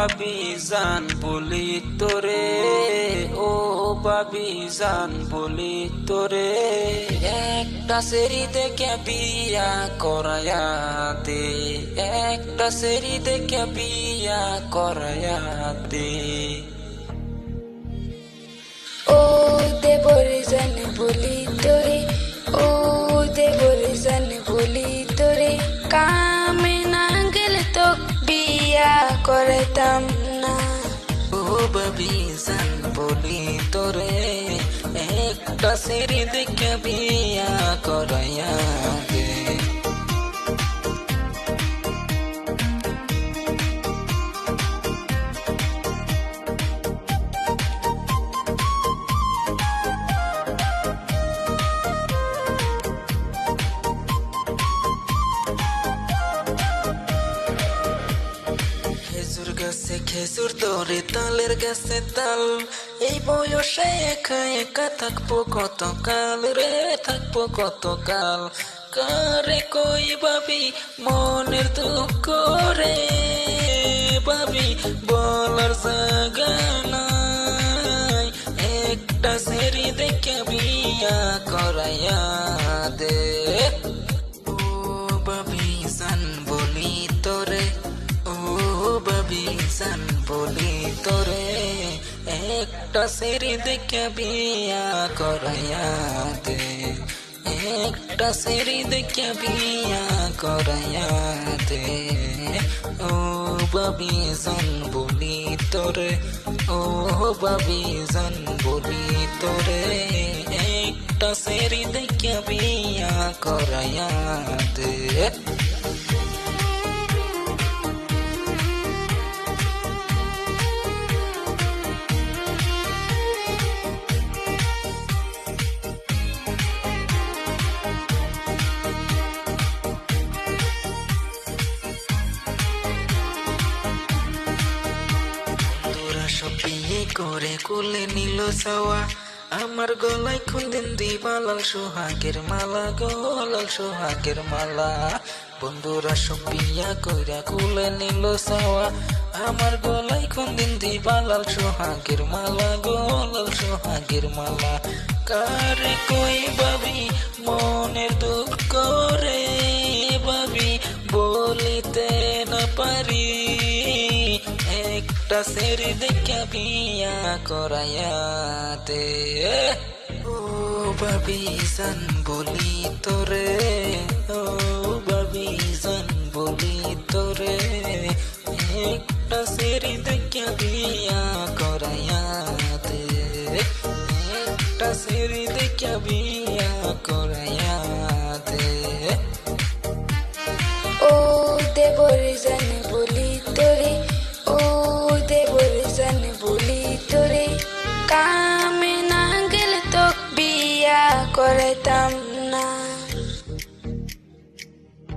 বাবি জান বলি তোরে, ও বাবি জান বলি তোরে, একটা সেরি দেখে বিয়া করায়া দে, একটা সেরি দেখে বিয়া করায়া দে। ও দেবর জান বলি তোরে, ও দেবর জান বলি তোরে, কামে না গেলে তো বিয়া করতাম না। ও বাবি জান বলি তোরে, একটা সেরি দেখে বিয়া করায়া দে। খেজুর গাছে খেজুর ধরে, তালের গাছে তাল, এই বয়সে একা একা থাকবো কতকাল রে, থাকবো কতকাল। কারে কই ভাবি মনের দুঃখ রে, ভাবি বলার জায়গা নাই, একটা সেরি দেখে বিয়া করাইয়া দে। ও ভাবি জান বলি তোরে, ও বাবি জান বলি তোরে, একটা সেরি দেখে বিয়া করাইয়া দে, একটা সেরি দেখে বিয়া করাইয়া দে। ও বাবি জান বলি তোরে, ও বাবি জান বলি তোরে, একটা সেরি দেখে বিয়া করাইয়া দে। সব বিয়ে করে কোলে নিল সাওয়া, আমার গলায় খুন্দিন দিবা লাল সোহাগের মালা গো, লাল সোহাগের মালা। বন্ধুরা সব বিয়া কইরা কোলে নিল সাওয়া, আমার গলায় খুন্দিন দিবা লাল সোহাগের মালা গো, লাল সোহাগের মালা। কারে কই ভাবি মনের দুঃখ রে, ভাবি বলিতে না পারি, একটা সেরি দেখে বিয়া করাইয়া দে। ও বাবি জান বলি তোরে, ও বাবি জান বলি তোরে, একটা সেরি দেখে বিয়া